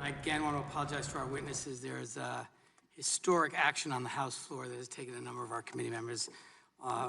I again want to apologize to our witnesses. There is a historic action on the House floor that has taken a number of our committee members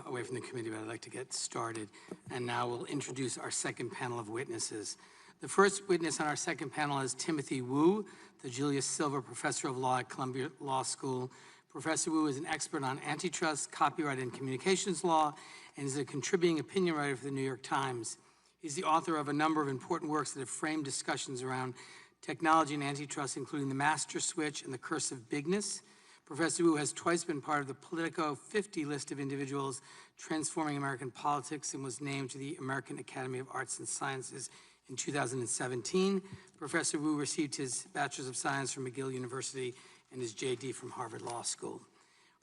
away from the committee, but I'd like to get started. And now we'll introduce our second panel of witnesses. The first witness on our second panel is Timothy Wu, the Julius Silver Professor of Law at Columbia Law School. Professor Wu is an expert on antitrust, copyright, and communications law, and is a contributing opinion writer for the New York Times. He's the author of a number of important works that have framed discussions around technology and antitrust, including The Master Switch and The Curse of Bigness. Professor Wu has twice been part of the Politico 50 list of individuals transforming American politics and was named to the American Academy of Arts and Sciences in 2017. Professor Wu received his Bachelor's of Science from McGill University and his JD from Harvard Law School.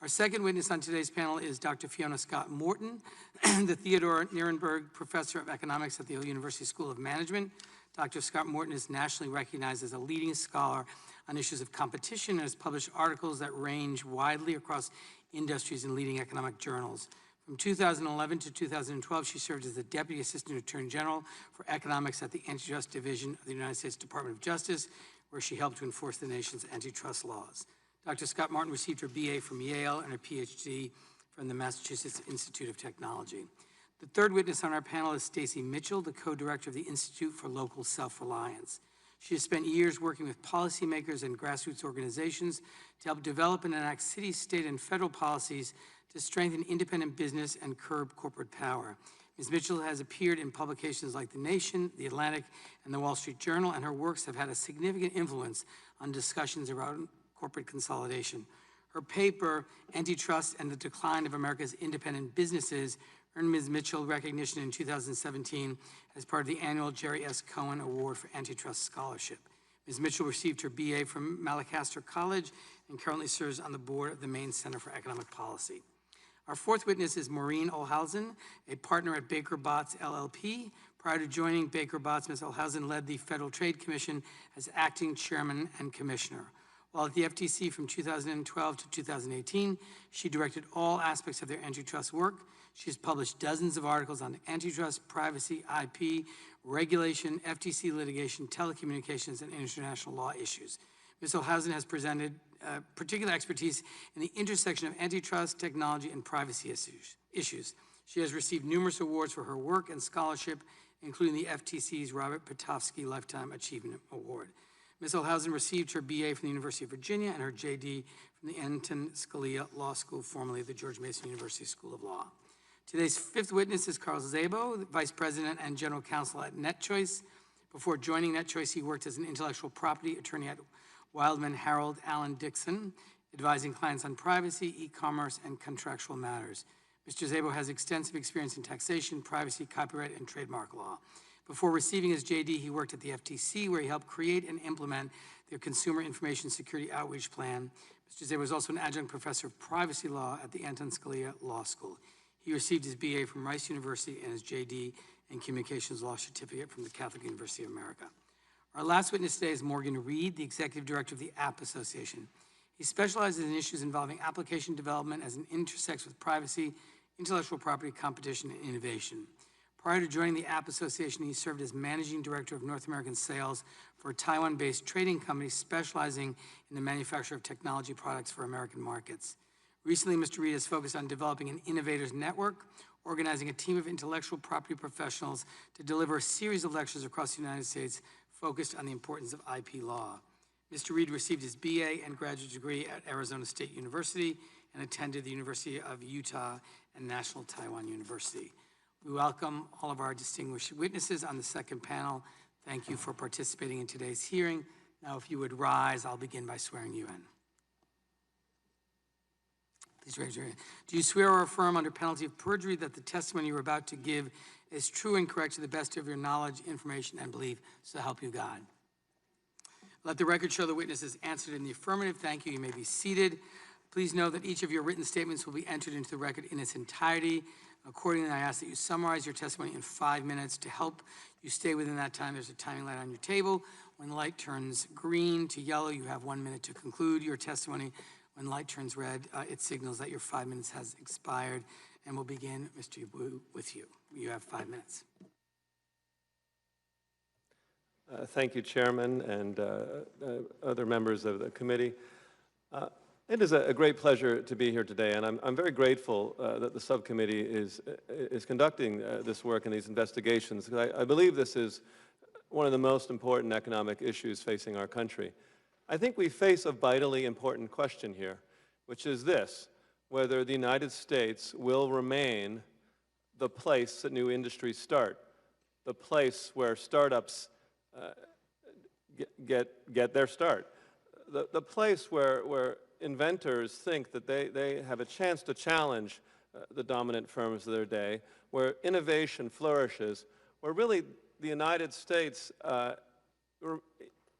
Our second witness on today's panel is Dr. Fiona Scott Morton, the Theodore Nierenberg Professor of Economics at the University School of Management. Dr. Scott Morton is nationally recognized as a leading scholar on issues of competition and has published articles that range widely across industries in leading economic journals. From 2011 to 2012, she served as the Deputy Assistant Attorney General for Economics at the Antitrust Division of the United States Department of Justice, where she helped to enforce the nation's antitrust laws. Dr. Scott Morton received her BA from Yale and her PhD from the Massachusetts Institute of Technology. The third witness on our panel is Stacie Mitchell, the co-director of the Institute for Local Self-Reliance. She has spent years working with policymakers and grassroots organizations to help develop and enact city, state, and federal policies to strengthen independent business and curb corporate power. Ms. Mitchell has appeared in publications like The Nation, The Atlantic, and The Wall Street Journal, and her works have had a significant influence on discussions around corporate consolidation. Her paper, Antitrust and the Decline of America's Independent Businesses, earned Ms. Mitchell recognition in 2017 as part of the annual Jerry S. Cohen Award for Antitrust Scholarship. Ms. Mitchell received her BA from Malacaster College and currently serves on the board of the Maine Center for Economic Policy. Our fourth witness is Maureen Olhausen, a partner at Baker Botts LLP. Prior to joining Baker Botts, Ms. Olhausen led the Federal Trade Commission as acting chairman and commissioner. While at the FTC from 2012 to 2018, she directed all aspects of their antitrust work. She has published dozens of articles on antitrust, privacy, IP, regulation, FTC litigation, telecommunications, and international law issues. Ms. Olhausen has presented particular expertise in the intersection of antitrust, technology, and privacy issues. She has received numerous awards for her work and scholarship, including the FTC's Robert Pitofsky Lifetime Achievement Award. Ms. Olhausen received her BA from the University of Virginia and her JD from the Anton Scalia Law School, formerly the George Mason University School of Law. Today's fifth witness is Carl Szabo, the Vice President and General Counsel at NetChoice. Before joining NetChoice, he worked as an intellectual property attorney at Wildman Harold Allen Dixon, advising clients on privacy, e-commerce, and contractual matters. Mr. Szabo has extensive experience in taxation, privacy, copyright, and trademark law. Before receiving his JD, he worked at the FTC, where he helped create and implement their Consumer Information Security Outreach Plan. Mr. Szabo is also an adjunct professor of privacy law at the Anton Scalia Law School. He received his BA from Rice University and his JD and Communications Law Certificate from the Catholic University of America. Our last witness today is Morgan Reed, the Executive Director of the App Association. He specializes in issues involving application development as it intersects with privacy, intellectual property, competition, and innovation. Prior to joining the App Association, he served as Managing Director of North American Sales for a Taiwan-based trading company specializing in the manufacture of technology products for American markets. Recently, Mr. Reed has focused on developing an innovators network, organizing a team of intellectual property professionals to deliver a series of lectures across the United States focused on the importance of IP law. Mr. Reed received his BA and graduate degree at Arizona State University and attended the University of Utah and National Taiwan University. We welcome all of our distinguished witnesses on the second panel. Thank you for participating in today's hearing. Now, if you would rise, I'll begin by swearing you in. Please raise your hand. Do you swear or affirm under penalty of perjury that the testimony you're about to give is true and correct to the best of your knowledge, information, and belief, so help you God? Let the record show the witness has answered in the affirmative. Thank you. You may be seated. Please know that each of your written statements will be entered into the record in its entirety. Accordingly, I ask that you summarize your testimony in 5 minutes. To help you stay within that time, there's a timing light on your table. When the light turns green to yellow, you have 1 minute to conclude your testimony. When light turns red, it signals that your 5 minutes has expired. And we'll begin, Mr. Wu, with you. You have 5 minutes. Thank you, Chairman, and other members of the committee. It is a great pleasure to be here today, and I'm very grateful that the subcommittee is conducting this work and these investigations, because I believe this is one of the most important economic issues facing our country. I think we face a vitally important question here, which is this: whether the United States will remain the place that new industries start, the place where startups get their start, the place where inventors think that they have a chance to challenge the dominant firms of their day, where innovation flourishes, where really the United States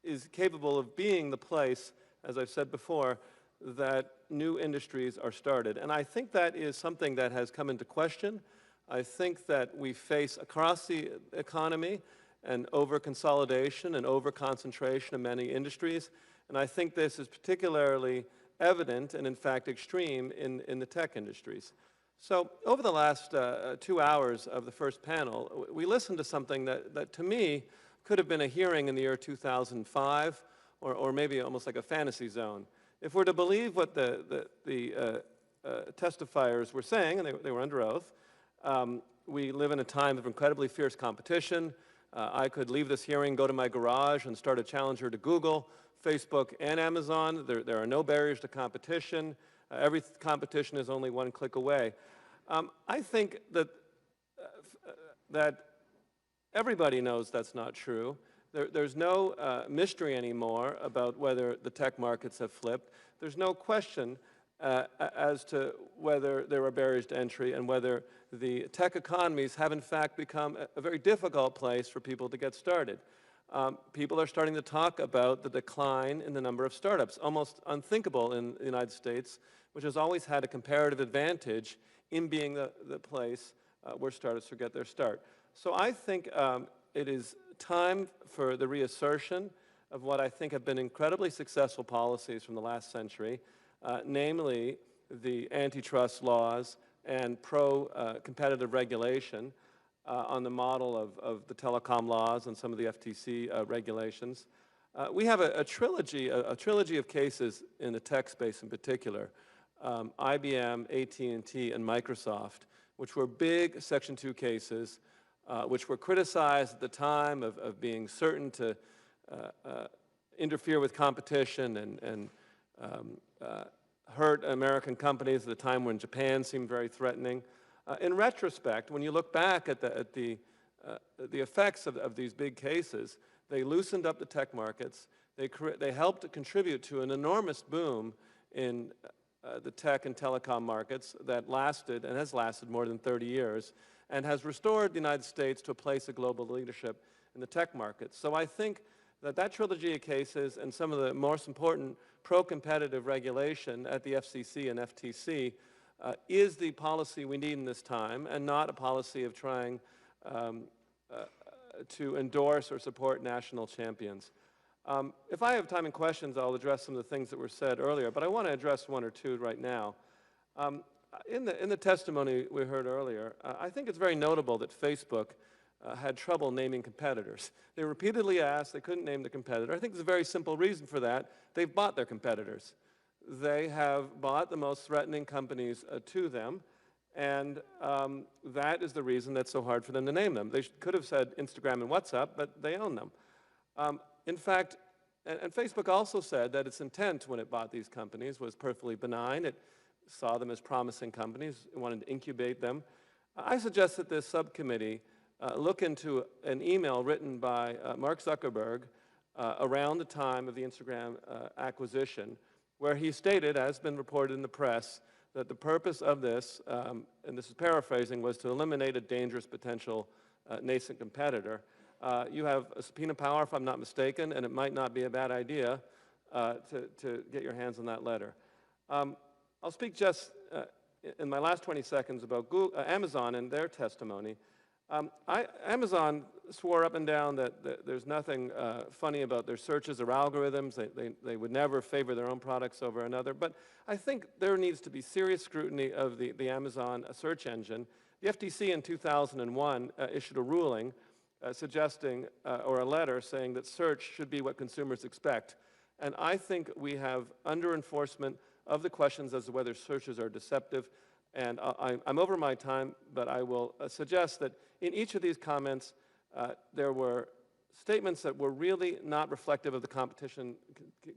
is capable of being the place, as I've said before, that new industries are started. And I think that is something that has come into question. I think that we face across the economy an over-consolidation and over-concentration of many industries. And I think this is particularly evident and, in fact, extreme in the tech industries. So over the last 2 hours of the first panel, we listened to something that to me could have been a hearing in the year 2005 or maybe almost like a fantasy zone. If we're to believe what the testifiers were saying, and they were under oath, we live in a time of incredibly fierce competition. I could leave this hearing, go to my garage, and start a challenger to Google, Facebook, and Amazon. There are no barriers to competition. Every competition is only one click away. I think that everybody knows that's not true. There's no mystery anymore about whether the tech markets have flipped. There's no question as to whether there are barriers to entry and whether the tech economies have in fact become a very difficult place for people to get started. People are starting to talk about the decline in the number of startups, almost unthinkable in the United States, which has always had a comparative advantage in being the place where startups will get their start. So I think it is time for the reassertion of what I think have been incredibly successful policies from the last century, namely the antitrust laws and pro-competitive regulation on the model of the telecom laws and some of the FTC regulations. We have a trilogy of cases in the tech space in particular, IBM, AT&T, and Microsoft, which were big Section 2 cases, which were criticized at the time of being certain to interfere with competition and hurt American companies at a time when Japan seemed very threatening. In retrospect, when you look back at the effects of these big cases, they loosened up the tech markets. They helped to contribute to an enormous boom in the tech and telecom markets that lasted and has lasted more than 30 years and has restored the United States to a place of global leadership in the tech markets. So I think that trilogy of cases and some of the most important pro-competitive regulation at the FCC and FTC is the policy we need in this time, and not a policy of trying to endorse or support national champions. If I have time and questions, I'll address some of the things that were said earlier, but I want to address one or two right now. In the testimony we heard earlier, I think it's very notable that Facebook had trouble naming competitors. They repeatedly asked, they couldn't name the competitor. I think there's a very simple reason for that. They've bought their competitors. They have bought the most threatening companies to them, and that is the reason that's so hard for them to name them. They could have said Instagram and WhatsApp, but they own them. In fact, and Facebook also said that its intent when it bought these companies was perfectly benign. It saw them as promising companies. It wanted to incubate them. I suggest that this subcommittee look into an email written by Mark Zuckerberg around the time of the Instagram acquisition, where he stated, as has been reported in the press, that the purpose of this, and this is paraphrasing, was to eliminate a dangerous potential nascent competitor. You have a subpoena power, if I'm not mistaken, and it might not be a bad idea to get your hands on that letter. I'll speak just in my last 20 seconds about Amazon and their testimony. Amazon swore up and down that there's nothing funny about their searches or algorithms. They would never favor their own products over another. But I think there needs to be serious scrutiny of the Amazon search engine. The FTC in 2001 issued a ruling suggesting, or a letter saying that search should be what consumers expect. And I think we have under-enforcement of the questions as to whether searches are deceptive. And I'm over my time, but I will suggest that in each of these comments, there were statements that were really not reflective of the competition,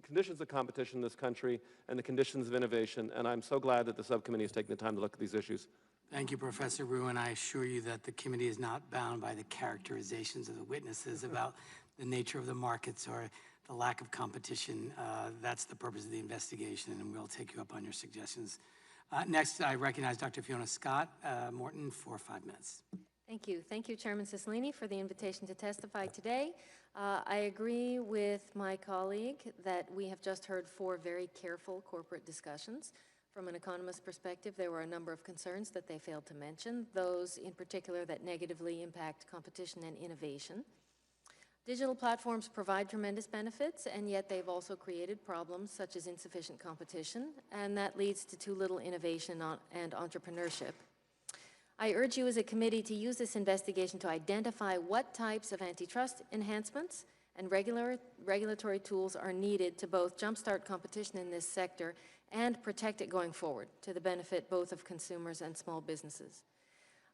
conditions of competition in this country and the conditions of innovation. And I'm so glad that the subcommittee has taken the time to look at these issues. Thank you, Professor Rue, and I assure you that the committee is not bound by the characterizations of the witnesses about the nature of the markets or the lack of competition. That's the purpose of the investigation, and we'll take you up on your suggestions. Next, I recognize Dr. Fiona Scott Morton for 5 minutes. Thank you. Thank you, Chairman Cicilline, for the invitation to testify today. I agree with my colleague that we have just heard 4 very careful corporate discussions. From an economist's perspective, there were a number of concerns that they failed to mention, those in particular that negatively impact competition and innovation. Digital platforms provide tremendous benefits, and yet they've also created problems such as insufficient competition, and that leads to too little innovation and entrepreneurship. I urge you as a committee to use this investigation to identify what types of antitrust enhancements and regulatory tools are needed to both jumpstart competition in this sector and protect it going forward to the benefit both of consumers and small businesses.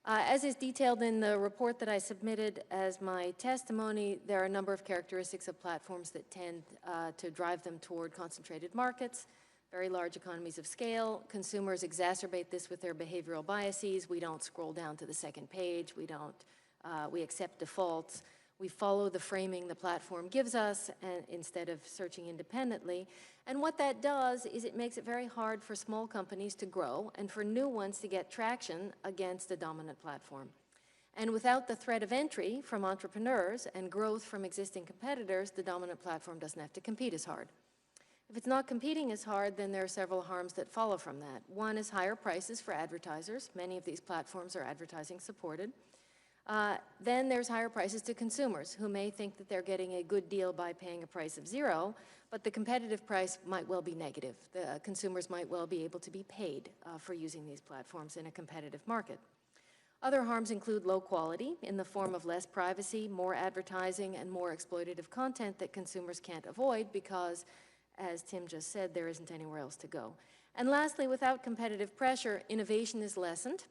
As is detailed in the report that I submitted as my testimony, there are a number of characteristics of platforms that tend to drive them toward concentrated markets, very large economies of scale. Consumers exacerbate this with their behavioral biases. We don't scroll down to the second page. We accept defaults. We follow the framing the platform gives us instead of searching independently. And what that does is it makes it very hard for small companies to grow and for new ones to get traction against a dominant platform. And without the threat of entry from entrepreneurs and growth from existing competitors, the dominant platform doesn't have to compete as hard. If it's not competing as hard, then there are several harms that follow from that. One is higher prices for advertisers. Many of these platforms are advertising supported. Then there's higher prices to consumers who may think that they're getting a good deal by paying a price of 0, but the competitive price might well be negative. The consumers might well be able to be paid for using these platforms in a competitive market. Other harms include low quality in the form of less privacy, more advertising, and more exploitative content that consumers can't avoid because, as Tim just said, there isn't anywhere else to go. And lastly, without competitive pressure, innovation is lessened.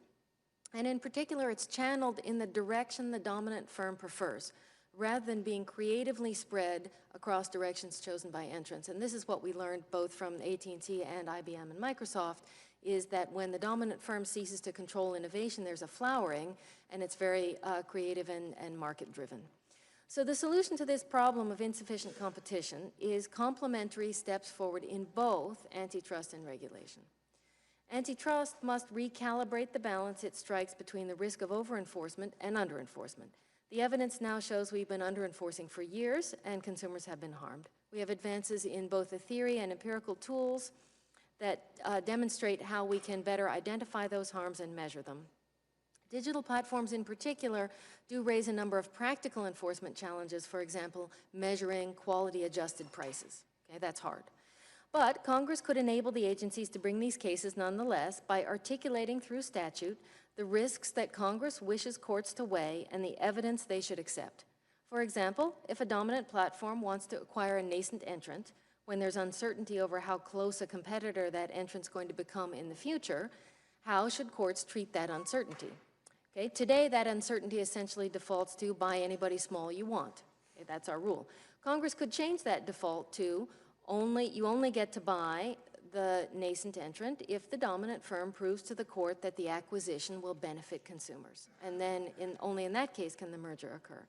And in particular, it's channeled in the direction the dominant firm prefers, rather than being creatively spread across directions chosen by entrants. And this is what we learned both from AT&T and IBM and Microsoft, is that when the dominant firm ceases to control innovation, there's a flowering, and it's very creative and market-driven. So the solution to this problem of insufficient competition is complementary steps forward in both antitrust and regulation. Antitrust must recalibrate the balance it strikes between the risk of over-enforcement and under-enforcement. The evidence now shows we've been under-enforcing for years, and consumers have been harmed. We have advances in both the theory and empirical tools that demonstrate how we can better identify those harms and measure them. Digital platforms in particular do raise a number of practical enforcement challenges, for example, measuring quality-adjusted prices. Okay, that's hard. But Congress could enable the agencies to bring these cases nonetheless by articulating through statute the risks that Congress wishes courts to weigh and the evidence they should accept. For example, if a dominant platform wants to acquire a nascent entrant, when there's uncertainty over how close a competitor that entrant's going to become in the future, how should courts treat that uncertainty? Okay, today, that uncertainty essentially defaults to buy anybody small you want. Okay, that's our rule. Congress could change that default to you only get to buy the nascent entrant if the dominant firm proves to the court that the acquisition will benefit consumers. And then only in that case can the merger occur.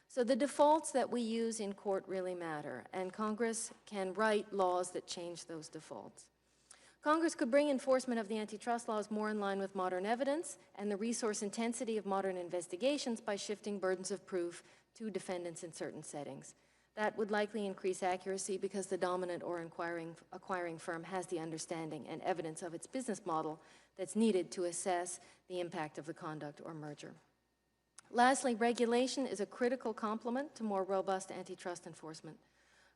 So the defaults that we use in court really matter, and Congress can write laws that change those defaults. Congress could bring enforcement of the antitrust laws more in line with modern evidence and the resource intensity of modern investigations by shifting burdens of proof to defendants in certain settings. That would likely increase accuracy because the dominant or acquiring firm has the understanding and evidence of its business model that's needed to assess the impact of the conduct or merger. Lastly, regulation is a critical complement to more robust antitrust enforcement.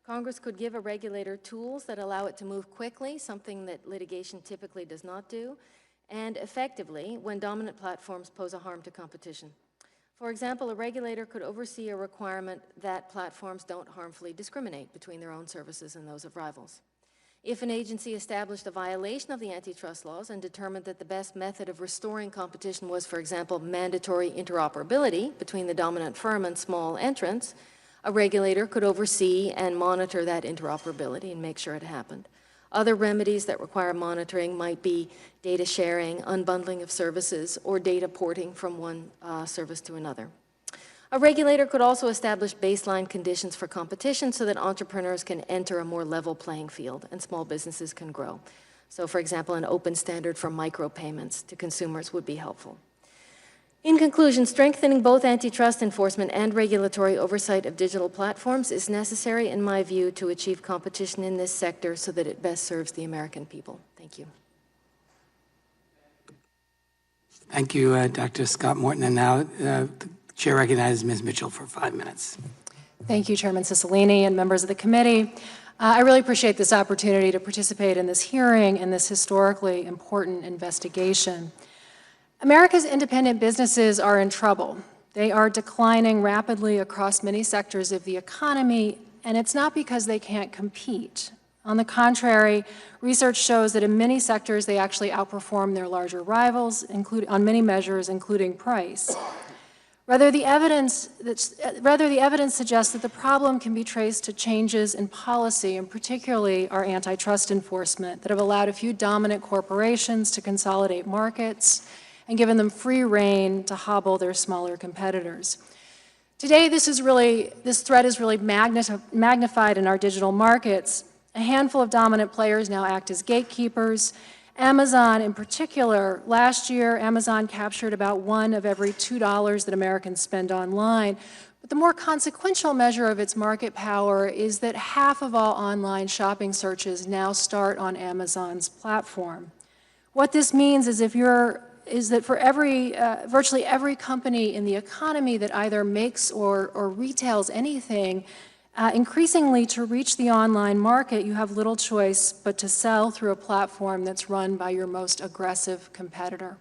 Congress could give a regulator tools that allow it to move quickly, something that litigation typically does not do, and effectively when dominant platforms pose a harm to competition. For example, a regulator could oversee a requirement that platforms don't harmfully discriminate between their own services and those of rivals. If an agency established a violation of the antitrust laws and determined that the best method of restoring competition was, for example, mandatory interoperability between the dominant firm and small entrants, a regulator could oversee and monitor that interoperability and make sure it happened. Other remedies that require monitoring might be data sharing, unbundling of services, or data porting from one service to another. A regulator could also establish baseline conditions for competition so that entrepreneurs can enter a more level playing field and small businesses can grow. So, for example, an open standard for micropayments to consumers would be helpful. In conclusion, strengthening both antitrust enforcement and regulatory oversight of digital platforms is necessary, in my view, to achieve competition in this sector so that it best serves the American people. Thank you. Thank you, Dr. Scott Morton. And now the Chair recognizes Ms. Mitchell for 5 minutes. Thank you, Chairman Cicilline and members of the committee. I really appreciate this opportunity to participate in this hearing and this historically important investigation. America's independent businesses are in trouble. They are declining rapidly across many sectors of the economy, and it's not because they can't compete. On the contrary, research shows that in many sectors they actually outperform their larger rivals, on many measures, including price. Rather, the evidence suggests that the problem can be traced to changes in policy, and particularly our antitrust enforcement, that have allowed a few dominant corporations to consolidate markets and given them free rein to hobble their smaller competitors. Today, this threat is really magnified in our digital markets. A handful of dominant players now act as gatekeepers. Amazon in particular, last year, Amazon captured about $1 of every $2 that Americans spend online. But the more consequential measure of its market power is that half of all online shopping searches now start on Amazon's platform. What this means is that for virtually every company in the economy that either makes or retails anything, increasingly, to reach the online market, you have little choice but to sell through a platform that's run by your most aggressive competitor.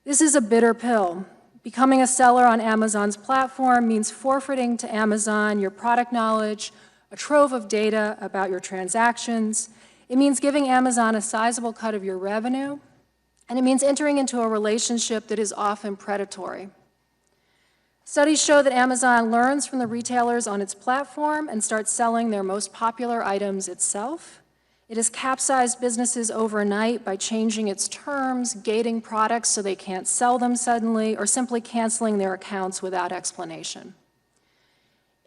This is a bitter pill. Becoming a seller on Amazon's platform means forfeiting to Amazon your product knowledge, a trove of data about your transactions. It means giving Amazon a sizable cut of your revenue, and it means entering into a relationship that is often predatory. Studies show that Amazon learns from the retailers on its platform and starts selling their most popular items itself. It has capsized businesses overnight by changing its terms, gating products so they can't sell them suddenly, or simply canceling their accounts without explanation.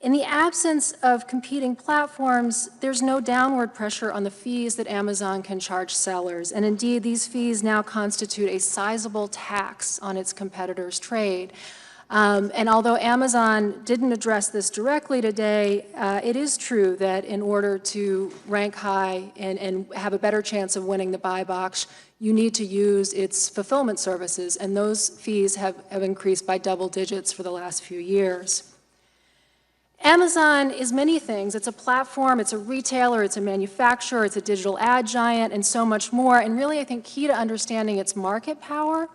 In the absence of competing platforms, there's no downward pressure on the fees that Amazon can charge sellers, and indeed, these fees now constitute a sizable tax on its competitors' trade. And although Amazon didn't address this directly today, it is true that in order to rank high and have a better chance of winning the buy box, you need to use its fulfillment services, and those fees have increased by double digits for the last few years. Amazon is many things. It's a platform, it's a retailer, it's a manufacturer, it's a digital ad giant, and so much more. And really, I think key to understanding its market power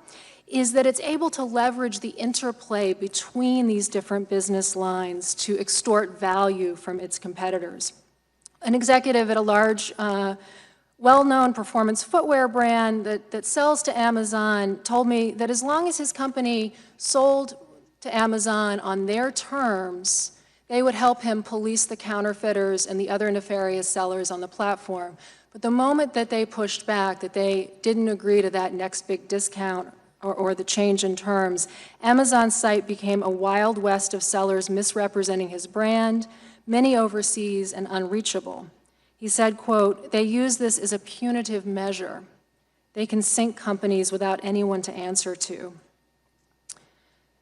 is that it's able to leverage the interplay between these different business lines to extort value from its competitors. An executive at a large, well-known performance footwear brand that sells to Amazon told me that as long as his company sold to Amazon on their terms, they would help him police the counterfeiters and the other nefarious sellers on the platform. But the moment that they pushed back, that they didn't agree to that next big discount or the change in terms, Amazon's site became a wild west of sellers misrepresenting his brand, many overseas and unreachable. He said, quote, "They use this as a punitive measure. They can sink companies without anyone to answer to."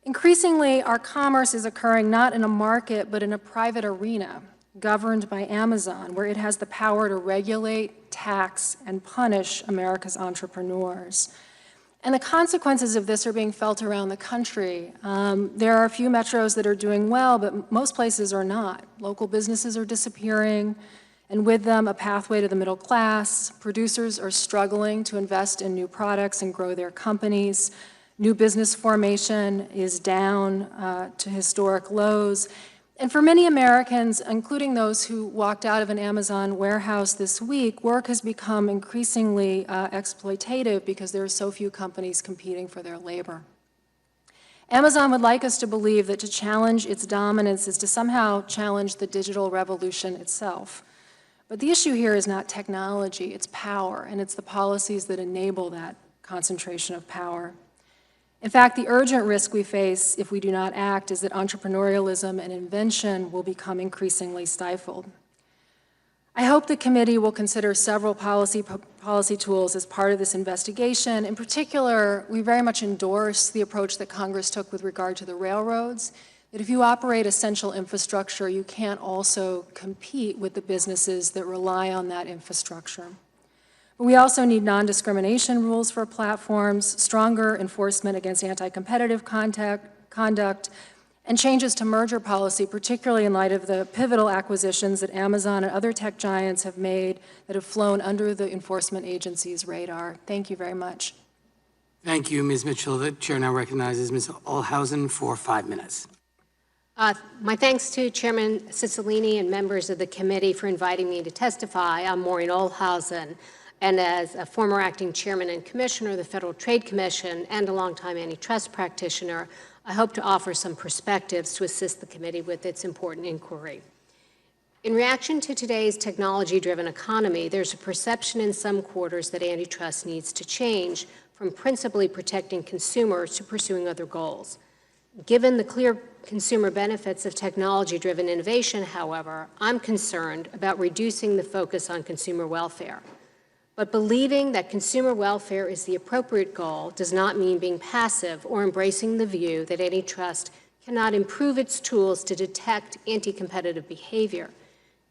Increasingly, our commerce is occurring not in a market, but in a private arena governed by Amazon, where it has the power to regulate, tax, and punish America's entrepreneurs. And the consequences of this are being felt around the country. There are a few metros that are doing well, but most places are not. Local businesses are disappearing, and with them, a pathway to the middle class. Producers are struggling to invest in new products and grow their companies. New business formation is down to historic lows. And for many Americans, including those who walked out of an Amazon warehouse this week, work has become increasingly exploitative because there are so few companies competing for their labor. Amazon would like us to believe that to challenge its dominance is to somehow challenge the digital revolution itself. But the issue here is not technology, it's power, and it's the policies that enable that concentration of power. In fact, the urgent risk we face if we do not act is that entrepreneurialism and invention will become increasingly stifled. I hope the committee will consider several policy tools as part of this investigation. In particular, we very much endorse the approach that Congress took with regard to the railroads, that if you operate essential infrastructure, you can't also compete with the businesses that rely on that infrastructure. But we also need non-discrimination rules for platforms, stronger enforcement against anti-competitive conduct, and changes to merger policy, particularly in light of the pivotal acquisitions that Amazon and other tech giants have made that have flown under the enforcement agency's radar. Thank you very much. Thank you, Ms. Mitchell. The chair now recognizes Ms. Olhausen for 5 minutes. My thanks to Chairman Cicilline and members of the committee for inviting me to testify. I'm Maureen Olhausen, and as a former acting chairman and commissioner of the Federal Trade Commission and a longtime antitrust practitioner, I hope to offer some perspectives to assist the committee with its important inquiry. In reaction to today's technology-driven economy, there's a perception in some quarters that antitrust needs to change from principally protecting consumers to pursuing other goals. Given the clear consumer benefits of technology-driven innovation, however, I'm concerned about reducing the focus on consumer welfare. But believing that consumer welfare is the appropriate goal does not mean being passive or embracing the view that antitrust cannot improve its tools to detect anti-competitive behavior.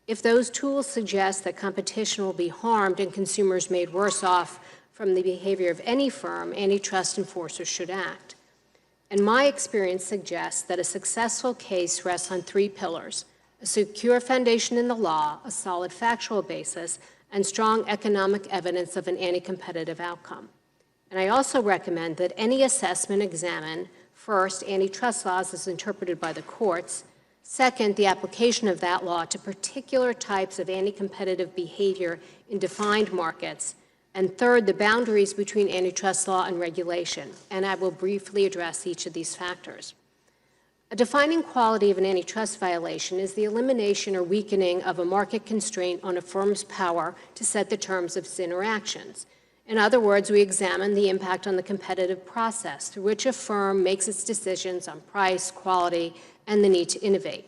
If those tools suggest that competition will be harmed and consumers made worse off from the behavior of any firm, antitrust enforcers should act. And my experience suggests that a successful case rests on 3 pillars: a secure foundation in the law, a solid factual basis, and strong economic evidence of an anti-competitive outcome. And I also recommend that any assessment examine, first, antitrust laws as interpreted by the courts, second, the application of that law to particular types of anti-competitive behavior in defined markets, and third, the boundaries between antitrust law and regulation. And I will briefly address each of these factors. A defining quality of an antitrust violation is the elimination or weakening of a market constraint on a firm's power to set the terms of its interactions. In other words, we examine the impact on the competitive process through which a firm makes its decisions on price, quality, and the need to innovate.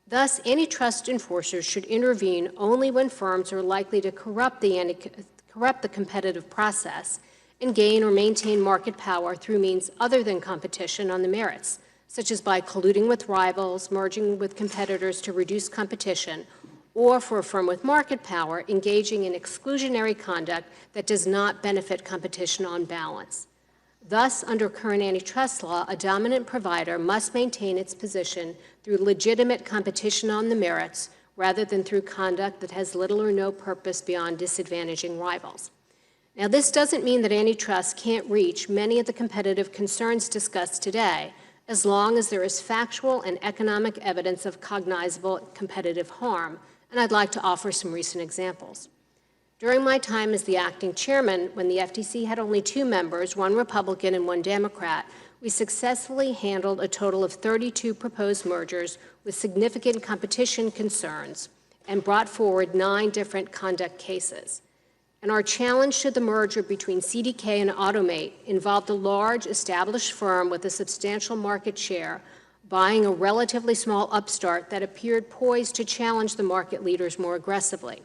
Thus, antitrust enforcers should intervene only when firms are likely to corrupt the competitive process and gain or maintain market power through means other than competition on the merits, such as by colluding with rivals, merging with competitors to reduce competition, or for a firm with market power, engaging in exclusionary conduct that does not benefit competition on balance. Thus, under current antitrust law, a dominant provider must maintain its position through legitimate competition on the merits rather than through conduct that has little or no purpose beyond disadvantaging rivals. Now, this doesn't mean that antitrust can't reach many of the competitive concerns discussed today, as long as there is factual and economic evidence of cognizable competitive harm, and I'd like to offer some recent examples. During my time as the acting chairman, when the FTC had only 2 members, 1 Republican and 1 Democrat, we successfully handled a total of 32 proposed mergers with significant competition concerns and brought forward 9 different conduct cases. And our challenge to the merger between CDK and Automate involved a large established firm with a substantial market share buying a relatively small upstart that appeared poised to challenge the market leaders more aggressively.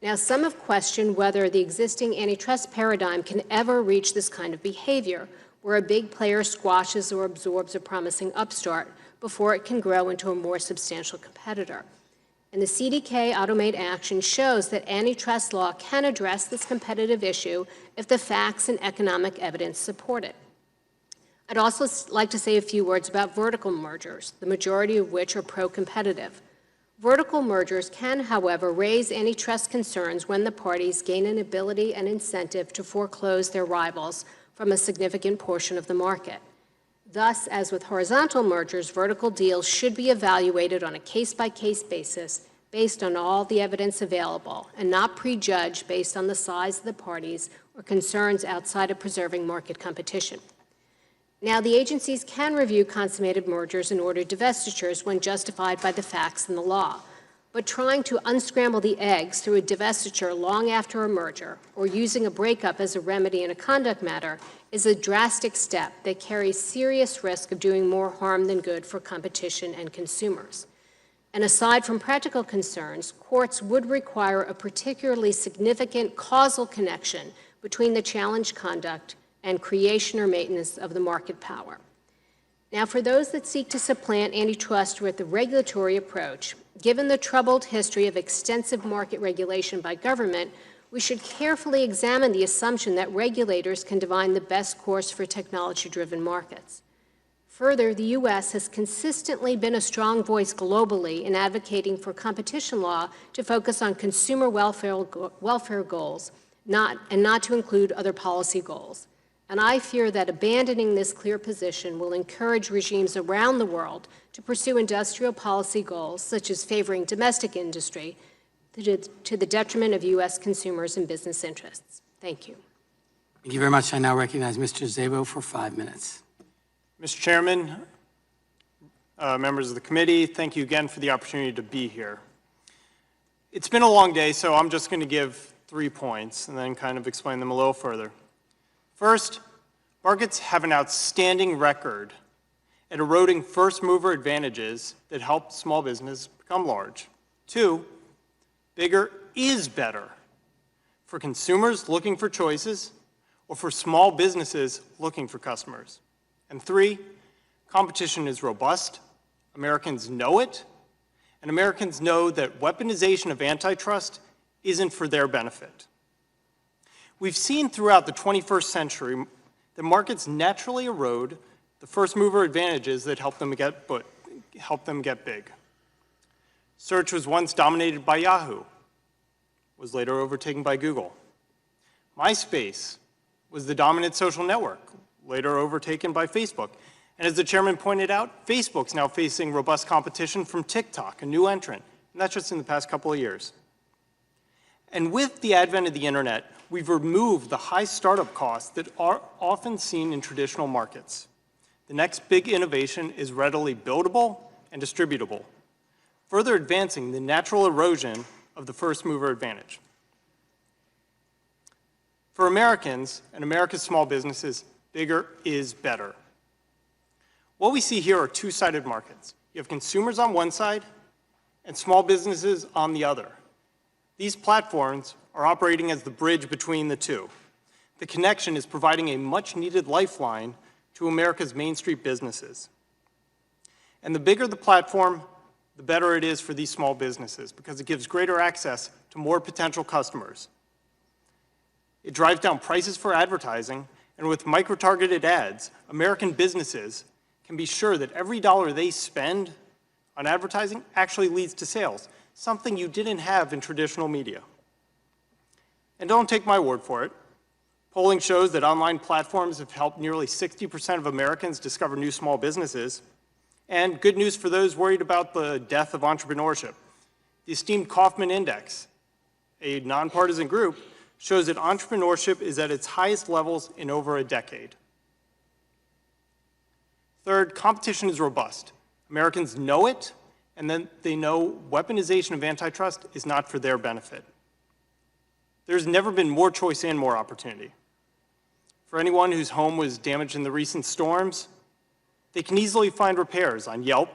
Now, some have questioned whether the existing antitrust paradigm can ever reach this kind of behavior, where a big player squashes or absorbs a promising upstart before it can grow into a more substantial competitor. And the CDK Automate action shows that antitrust law can address this competitive issue if the facts and economic evidence support it. I'd also like to say a few words about vertical mergers, the majority of which are pro-competitive. Vertical mergers can, however, raise antitrust concerns when the parties gain an ability and incentive to foreclose their rivals from a significant portion of the market. Thus, as with horizontal mergers, vertical deals should be evaluated on a case-by-case basis based on all the evidence available and not prejudged based on the size of the parties or concerns outside of preserving market competition. Now, the agencies can review consummated mergers and order divestitures when justified by the facts and the law. But trying to unscramble the eggs through a divestiture long after a merger or using a breakup as a remedy in a conduct matter is a drastic step that carries serious risk of doing more harm than good for competition and consumers. And aside from practical concerns, courts would require a particularly significant causal connection between the challenged conduct and creation or maintenance of the market power. Now, for those that seek to supplant antitrust with the regulatory approach, given the troubled history of extensive market regulation by government, we should carefully examine the assumption that regulators can divine the best course for technology-driven markets. Further, the U.S. has consistently been a strong voice globally in advocating for competition law to focus on consumer welfare goals, not to include other policy goals. And I fear that abandoning this clear position will encourage regimes around the world to pursue industrial policy goals, such as favoring domestic industry, to the detriment of U.S. consumers and business interests. Thank you. Thank you very much. I now recognize Mr. Szabo for 5 minutes. Mr. Chairman, members of the committee, thank you again for the opportunity to be here. It's been a long day, so I'm just going to give 3 points and then kind of explain them a little further. First, markets have an outstanding record at eroding first-mover advantages that help small business become large. 2, bigger is better for consumers looking for choices or for small businesses looking for customers. And 3, competition is robust, Americans know it, and Americans know that weaponization of antitrust isn't for their benefit. We've seen throughout the 21st century that markets naturally erode the first-mover advantages that help them get big. Search was once dominated by Yahoo, was later overtaken by Google. MySpace was the dominant social network, later overtaken by Facebook. And as the chairman pointed out, Facebook's now facing robust competition from TikTok, a new entrant, and that's just in the past couple of years. And with the advent of the internet, we've removed the high startup costs that are often seen in traditional markets. The next big innovation is readily buildable and distributable, further advancing the natural erosion of the first mover advantage. For Americans and America's small businesses, bigger is better. What we see here are two-sided markets. You have consumers on one side and small businesses on the other. These platforms are operating as the bridge between the two. The connection is providing a much-needed lifeline to America's Main Street businesses. And the bigger the platform, the better it is for these small businesses because it gives greater access to more potential customers. It drives down prices for advertising, and with micro-targeted ads, American businesses can be sure that every dollar they spend on advertising actually leads to sales, something you didn't have in traditional media. And don't take my word for it. Polling shows that online platforms have helped nearly 60% of Americans discover new small businesses. And good news for those worried about the death of entrepreneurship. The esteemed Kauffman Index, a nonpartisan group, shows that entrepreneurship is at its highest levels in over a decade. Third, competition is robust. Americans know it, and then they know weaponization of antitrust is not for their benefit. There's never been more choice and more opportunity. For anyone whose home was damaged in the recent storms, they can easily find repairs on Yelp,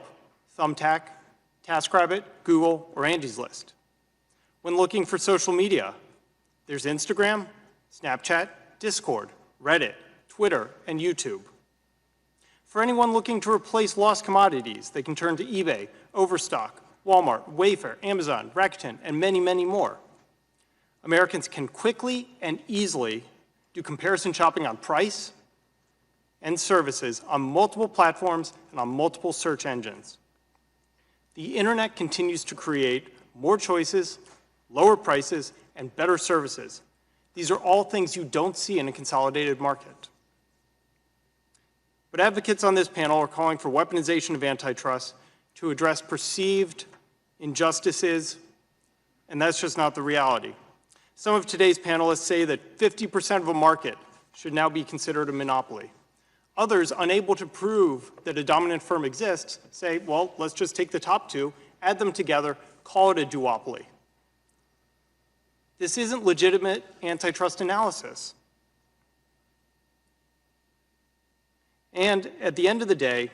Thumbtack, TaskRabbit, Google, or Angie's List. When looking for social media, there's Instagram, Snapchat, Discord, Reddit, Twitter, and YouTube. For anyone looking to replace lost commodities, they can turn to eBay, Overstock, Walmart, Wayfair, Amazon, Rakuten, and many, many more. Americans can quickly and easily do comparison shopping on price and services on multiple platforms and on multiple search engines. The internet continues to create more choices, lower prices, and better services. These are all things you don't see in a consolidated market. But advocates on this panel are calling for weaponization of antitrust to address perceived injustices, and that's just not the reality. Some of today's panelists say that 50% of a market should now be considered a monopoly. Others, unable to prove that a dominant firm exists, say, well, let's just take the top two, add them together, call it a duopoly. This isn't legitimate antitrust analysis. And at the end of the day,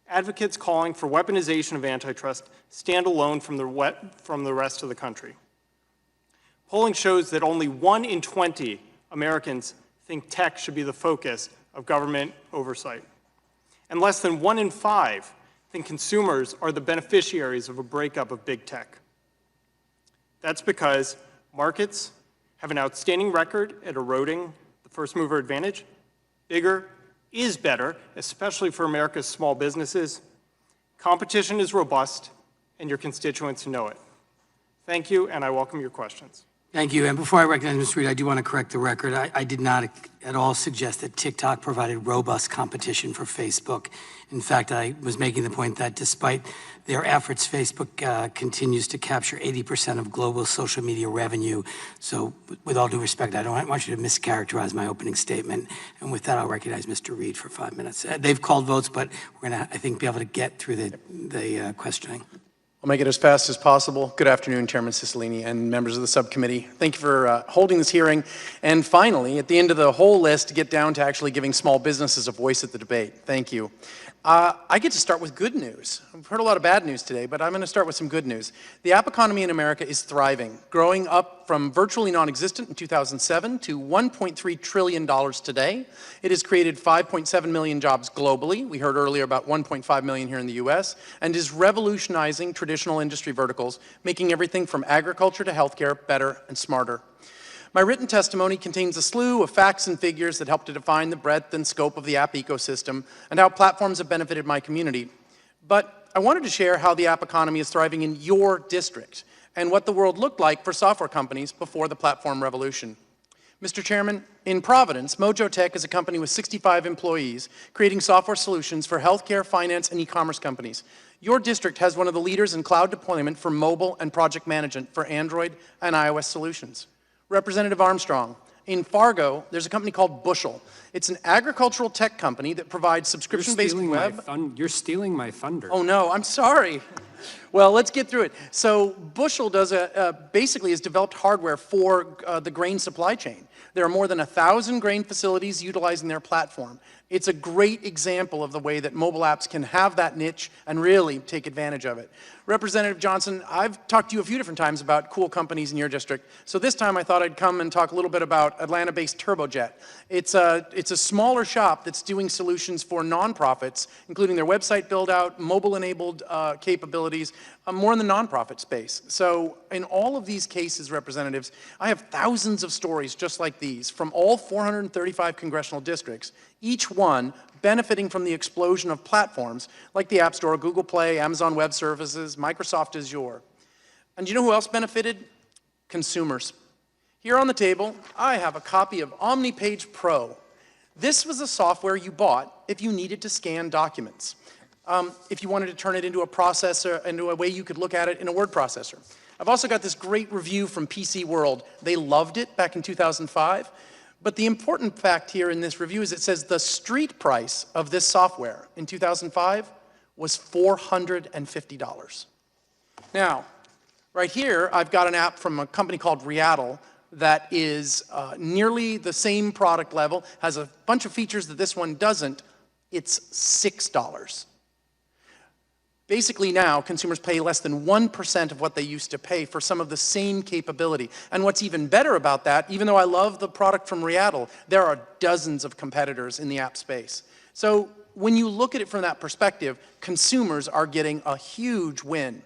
advocates calling for weaponization of antitrust stand alone from the rest of the country. Polling shows that only 1 in 20 Americans think tech should be the focus of government oversight. And less than 1 in 5 think consumers are the beneficiaries of a breakup of big tech. That's because markets have an outstanding record at eroding the first mover advantage. Bigger is better, especially for America's small businesses. Competition is robust, and your constituents know it. Thank you, and I welcome your questions. Thank you. And before I recognize Mr. Reed, I do want to correct the record. I did not at all suggest that TikTok provided robust competition for Facebook. In fact, I was making the point that despite their efforts, Facebook continues to capture 80% of global social media revenue. So with all due respect, I don't want you to mischaracterize my opening statement. And with that, I'll recognize Mr. Reed for 5 minutes. They've called votes, but we're going to, I think, be able to get through the questioning. I'll make it as fast as possible. Good afternoon, Chairman Cicilline and members of the subcommittee. Thank you for holding this hearing. And finally, at the end of the whole list, to get down to actually giving small businesses a voice at the debate. Thank you. I get to start with good news. I've heard a lot of bad news today, but I'm going to start with some good news. The app economy in America is thriving, growing up from virtually non-existent in 2007 to $1.3 trillion today. It has created 5.7 million jobs globally. We heard earlier about 1.5 million here in the US, and is revolutionizing traditional industry verticals, making everything from agriculture to healthcare better and smarter. My written testimony contains a slew of facts and figures that help to define the breadth and scope of the app ecosystem and how platforms have benefited my community. But I wanted to share how the app economy is thriving in your district and what the world looked like for software companies before the platform revolution. Mr. Chairman, in Providence, Mojo Tech is a company with 65 employees creating software solutions for healthcare, finance, and e-commerce companies. Your district has one of the leaders in cloud deployment for mobile and project management for Android and iOS solutions. Representative Armstrong, in Fargo, there's a company called Bushel. It's an agricultural tech company that provides subscription-based web. You're stealing my thunder. Oh no, I'm sorry. Well, let's get through it. So Bushel does basically has developed hardware for the grain supply chain. There are more than 1,000 grain facilities utilizing their platform. It's a great example of the way that mobile apps can have that niche and really take advantage of it. Representative Johnson, I've talked to you a few different times about cool companies in your district, so this time I thought I'd come and talk a little bit about Atlanta-based Turbojet. It's a smaller shop that's doing solutions for nonprofits, including their website build-out, mobile-enabled capabilities, more in the nonprofit space. So in all of these cases, representatives, I have thousands of stories just like these from all 435 congressional districts, each one benefiting from the explosion of platforms like the App Store, Google Play, Amazon Web Services, Microsoft Azure. And you know who else benefited? Consumers. Here on the table, I have a copy of OmniPage Pro. This was the software you bought if you needed to scan documents, if you wanted to turn it into a processor, into a way you could look at it in a word processor. I've also got this great review from PC World. They loved it back in 2005. But the important fact here in this review is it says the street price of this software in 2005 was $450. Now, right here, I've got an app from a company called Readdle that is nearly the same product level, has a bunch of features that this one doesn't. It's $6. Basically now, consumers pay less than 1% of what they used to pay for some of the same capability. And what's even better about that, even though I love the product from Readdle, there are dozens of competitors in the app space. So when you look at it from that perspective, consumers are getting a huge win.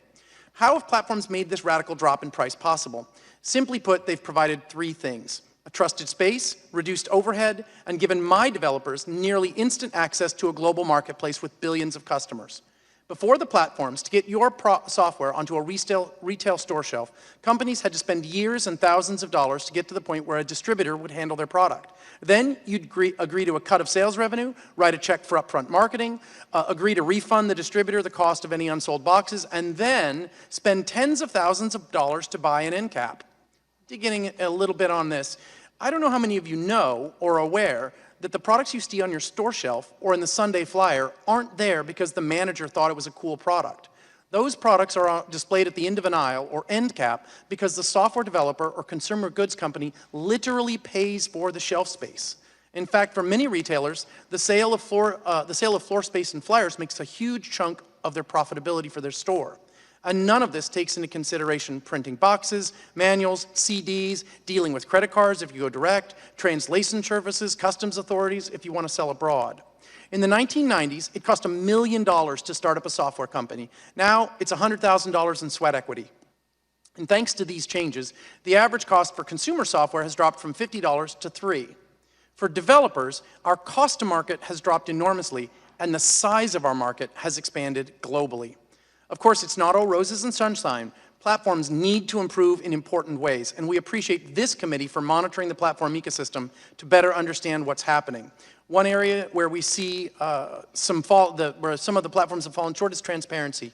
How have platforms made this radical drop in price possible? Simply put, they've provided three things: a trusted space, reduced overhead, and given my developers nearly instant access to a global marketplace with billions of customers. Before the platforms, to get your software onto a retail store shelf, companies had to spend years and thousands of dollars to get to the point where a distributor would handle their product. Then you'd agree to a cut of sales revenue, write a check for upfront marketing, agree to refund the distributor the cost of any unsold boxes, and then spend tens of thousands of dollars to buy an end cap. Digging a little bit on this, I don't know how many of you know or are aware that the products you see on your store shelf or in the Sunday flyer aren't there because the manager thought it was a cool product. Those products are displayed at the end of an aisle or end cap because the software developer or consumer goods company literally pays for the shelf space. In fact, for many retailers, the sale of floor space and flyers makes a huge chunk of their profitability for their store. And none of this takes into consideration printing boxes, manuals, CDs, dealing with credit cards if you go direct, translation services, customs authorities if you want to sell abroad. In the 1990s, it cost $1 million to start up a software company. Now, it's $100,000 in sweat equity. And thanks to these changes, the average cost for consumer software has dropped from $50 to $3. For developers, our cost to market has dropped enormously, and the size of our market has expanded globally. Of course, it's not all roses and sunshine. Platforms need to improve in important ways, and we appreciate this committee for monitoring the platform ecosystem to better understand what's happening. One area where we see where some of the platforms have fallen short is transparency.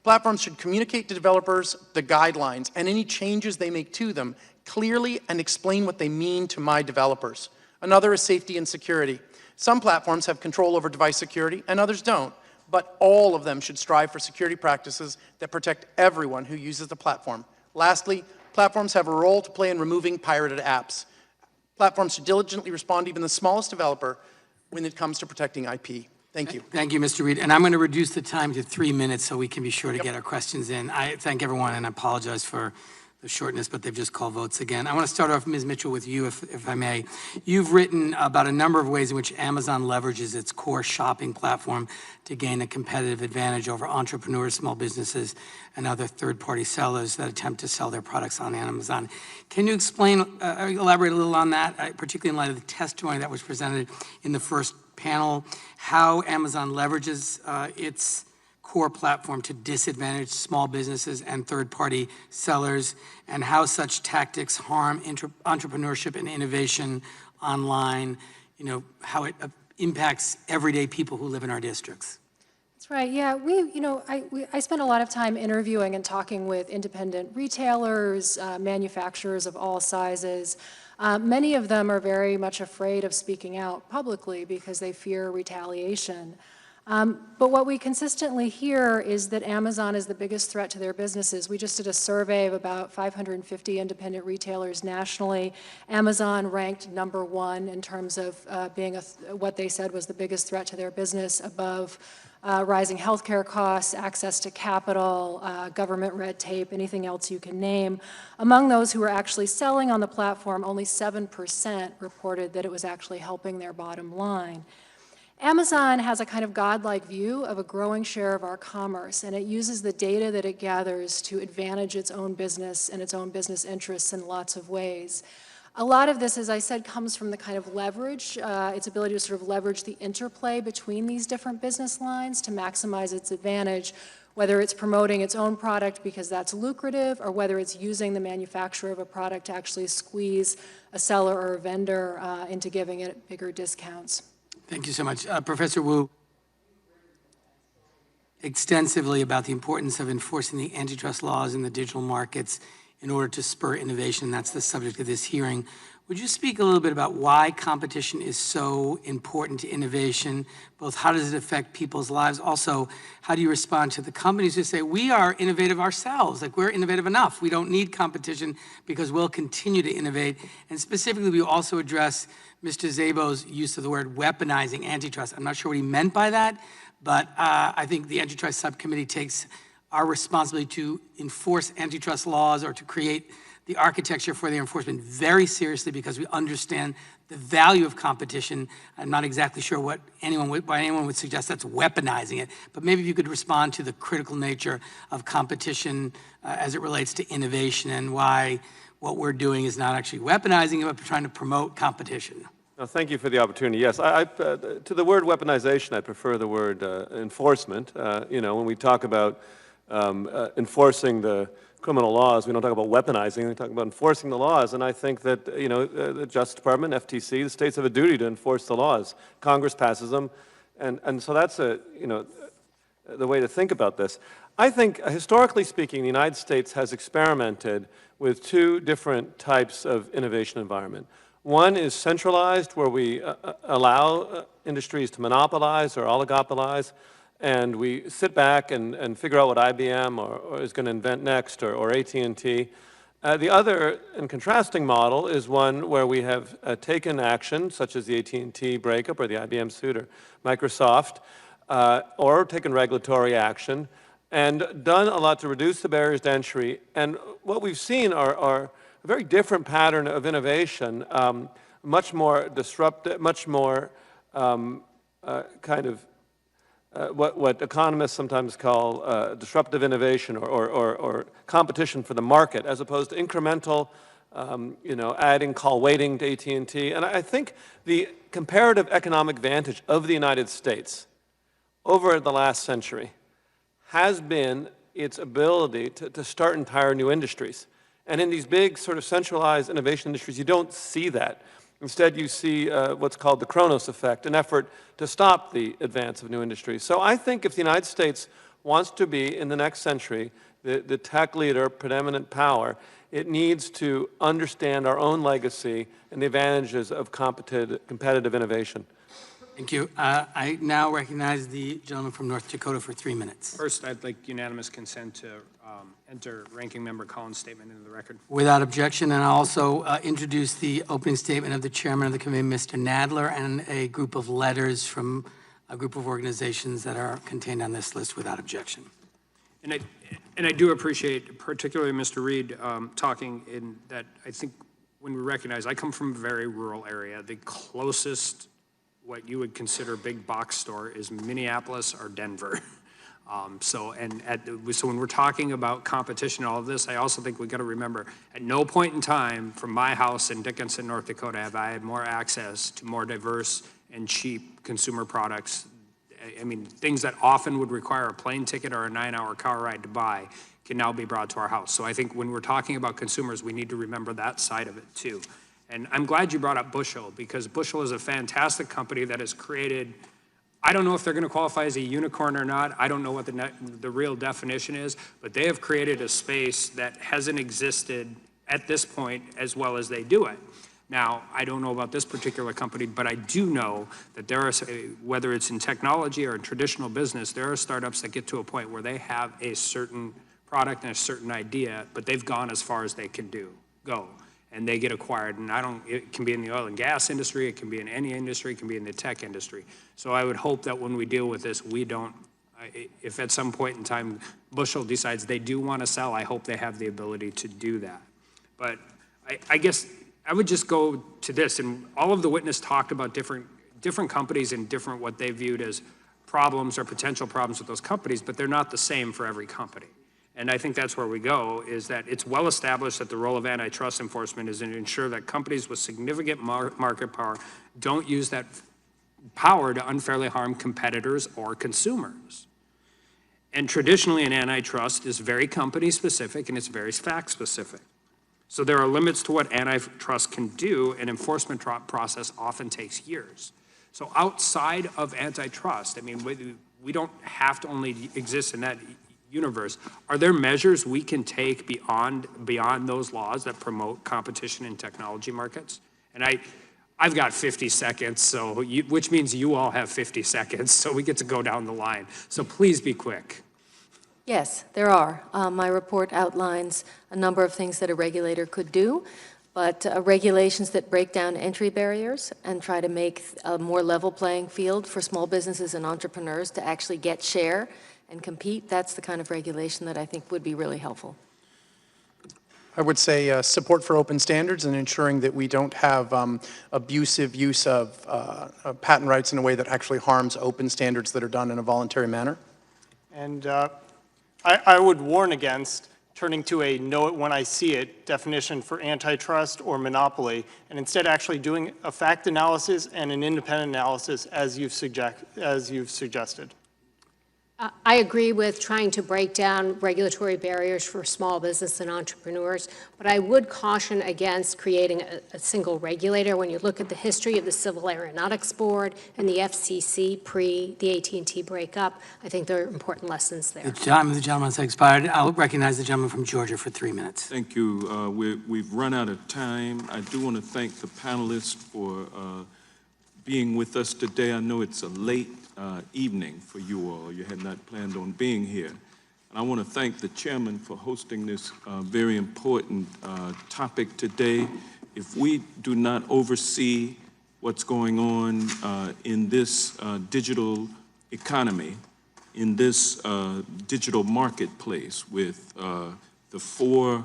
Platforms should communicate to developers the guidelines and any changes they make to them clearly and explain what they mean to my developers. Another is safety and security. Some platforms have control over device security and others don't. But all of them should strive for security practices that protect everyone who uses the platform. Lastly, platforms have a role to play in removing pirated apps. Platforms should diligently respond to even the smallest developer when it comes to protecting IP. Thank you. Thank you, Mr. Reed. And I'm going to reduce the time to 3 minutes so we can be sure to get our questions in. I thank everyone, and I apologize for the shortness, but they've just called votes again. I want to start off, Ms. Mitchell, with you, if I may. You've written about a number of ways in which Amazon leverages its core shopping platform to gain a competitive advantage over entrepreneurs, small businesses, and other third-party sellers that attempt to sell their products on Amazon. Can you elaborate a little on that, particularly in light of the testimony that was presented in the first panel, how Amazon leverages its core platform to disadvantage small businesses and third-party sellers, and how such tactics harm entrepreneurship and innovation online, how it impacts everyday people who live in our districts? That's right. Yeah, I spent a lot of time interviewing and talking with independent retailers, manufacturers of all sizes. Many of them are very much afraid of speaking out publicly because they fear retaliation. But what we consistently hear is that Amazon is the biggest threat to their businesses. We just did a survey of about 550 independent retailers nationally. Amazon ranked #1 in terms of being what they said was the biggest threat to their business, above rising healthcare costs, access to capital, government red tape, anything else you can name. Among those who were actually selling on the platform, only 7% reported that it was actually helping their bottom line. Amazon has a kind of godlike view of a growing share of our commerce, and it uses the data that it gathers to advantage its own business and its own business interests in lots of ways. A lot of this, as I said, comes from the kind of leverage, its ability to sort of leverage the interplay between these different business lines to maximize its advantage, whether it's promoting its own product because that's lucrative, or whether it's using the manufacturer of a product to actually squeeze a seller or a vendor into giving it bigger discounts. Thank you so much. Professor Wu, extensively about the importance of enforcing the antitrust laws in the digital markets in order to spur innovation. That's the subject of this hearing. Would you speak a little bit about why competition is so important to innovation? Both how does it affect people's lives? Also, how do you respond to the companies who say, we are innovative ourselves, like we're innovative enough. We don't need competition because we'll continue to innovate. And specifically, we also address Mr. Szabo's use of the word weaponizing antitrust. I'm not sure what he meant by that, but I think the antitrust subcommittee takes our responsibility to enforce antitrust laws or to create the architecture for their enforcement very seriously because we understand the value of competition. I'm not exactly sure why anyone would suggest that's weaponizing it, but maybe if you could respond to the critical nature of competition as it relates to innovation and why what we're doing is not actually weaponizing it, but trying to promote competition. No, thank you for the opportunity. Yes, to the word weaponization, I prefer the word enforcement. You know, when we talk about enforcing the criminal laws, we don't talk about weaponizing, we talk about enforcing the laws. And I think that, you know, the Justice Department, FTC, the states have a duty to enforce the laws. Congress passes them. And so that's you know, the way to think about this. I think, historically speaking, the United States has experimented with two different types of innovation environment. One is centralized, where we allow industries to monopolize or oligopolize, and we sit back and figure out what IBM or is going to invent next, or AT&T. The other and contrasting model is one where we have taken action, such as the AT&T breakup or the IBM suit or Microsoft, or taken regulatory action, and done a lot to reduce the barriers to entry. And what we've seen are a very different pattern of innovation, much more disruptive, much more kind of what economists sometimes call disruptive innovation or competition for the market, as opposed to incremental, you know, adding call waiting to AT&T. And I think the comparative economic advantage of the United States over the last century has been its ability to start entire new industries. And in these big sort of centralized innovation industries, you don't see that. Instead, you see what's called the Kronos effect, an effort to stop the advance of new industries. So I think if the United States wants to be, in the next century, the tech leader, predominant power, it needs to understand our own legacy and the advantages of competitive innovation. Thank you. I now recognize the gentleman from North Dakota for 3 minutes. First, I'd like unanimous consent to enter Ranking Member Collins' statement into the record. Without objection, and I'll also introduce the opening statement of the chairman of the committee, Mr. Nadler, and a group of letters from a group of organizations that are contained on this list without objection. And I do appreciate, particularly Mr. Reed, talking in that I think when we recognize, I come from a very rural area. The closest, what you would consider big box store, is Minneapolis or Denver. So when we're talking about competition and all of this, I also think we've got to remember, at no point in time from my house in Dickinson, North Dakota, have I had more access to more diverse and cheap consumer products. I mean, things that often would require a plane ticket or a 9-hour car ride to buy can now be brought to our house. So I think when we're talking about consumers, we need to remember that side of it too. And I'm glad you brought up Bushel, because Bushel is a fantastic company that has created, I don't know if they're going to qualify as a unicorn or not. I don't know what the real definition is, but they have created a space that hasn't existed at this point as well as they do it. Now, I don't know about this particular company, but I do know that there are, whether it's in technology or in traditional business, there are startups that get to a point where they have a certain product and a certain idea, but they've gone as far as they can go. And they get acquired, and it can be in the oil and gas industry, it can be in any industry, it can be in the tech industry. So I would hope that when we deal with this, we don't, if at some point in time Bushel decides they do want to sell, I hope they have the ability to do that. But I guess I would just go to this, and all of the witnesses talked about different companies and different what they viewed as problems or potential problems with those companies, but they're not the same for every company. And I think that's where we go, is that it's well established that the role of antitrust enforcement is to ensure that companies with significant market power don't use that power to unfairly harm competitors or consumers. And traditionally, an antitrust is very company specific and it's very fact specific. So there are limits to what antitrust can do, and enforcement process often takes years. So outside of antitrust, I mean, we don't have to only exist in that universe. Are there measures we can take beyond those laws that promote competition in technology markets? And I've got 50 seconds, so which means you all have 50 seconds, so we get to go down the line. So please be quick. Yes, there are. My report outlines a number of things that a regulator could do, but regulations that break down entry barriers and try to make a more level playing field for small businesses and entrepreneurs to actually get share and compete, that's the kind of regulation that I think would be really helpful. I would say support for open standards and ensuring that we don't have abusive use of patent rights in a way that actually harms open standards that are done in a voluntary manner. And I would warn against turning to a know it when I see it definition for antitrust or monopoly, and instead actually doing a fact analysis and an independent analysis as you've suggested. I agree with trying to break down regulatory barriers for small business and entrepreneurs, but I would caution against creating a single regulator. When you look at the history of the Civil Aeronautics Board and the FCC pre the AT&T breakup, I think there are important lessons there. The time of the gentleman has expired. I'll recognize the gentleman from Georgia for 3 minutes. Thank you. We've run out of time. I do want to thank the panelists for being with us today. I know it's a late evening for you all. You had not planned on being here. And I want to thank the chairman for hosting this very important topic today. If we do not oversee what's going on in this digital economy, in this digital marketplace with the 4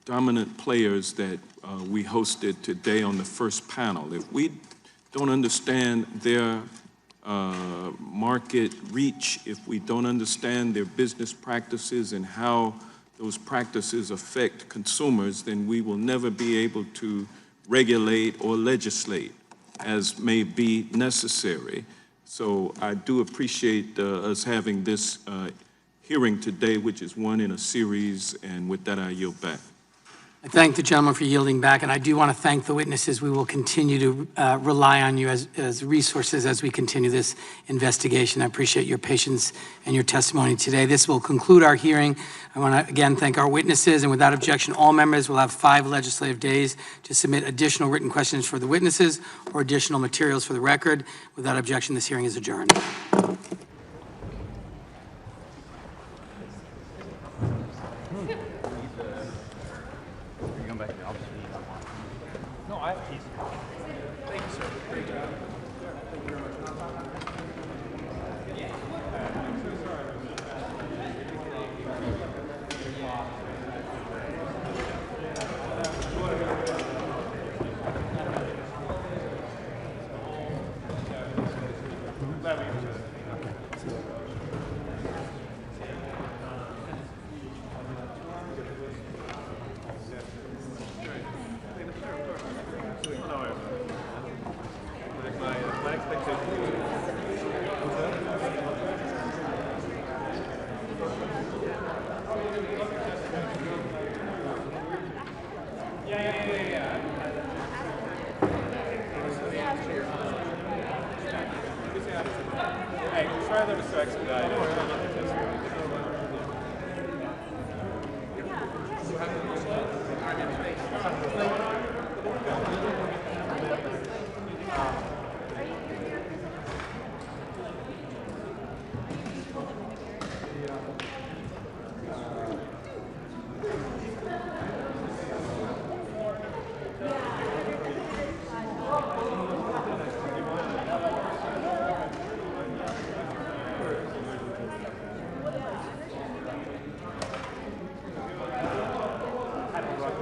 dominant players that we hosted today on the first panel, if we don't understand their market reach, if we don't understand their business practices and how those practices affect consumers, then we will never be able to regulate or legislate as may be necessary. So I do appreciate us having this hearing today, which is one in a series, and with that I yield back. I thank the gentleman for yielding back, and I do want to thank the witnesses. We will continue to rely on you as resources as we continue this investigation. I appreciate your patience and your testimony today. This will conclude our hearing. I want to again thank our witnesses, and without objection, all members will have 5 legislative days to submit additional written questions for the witnesses or additional materials for the record. Without objection, this hearing is adjourned.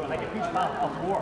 Like a huge amount of war.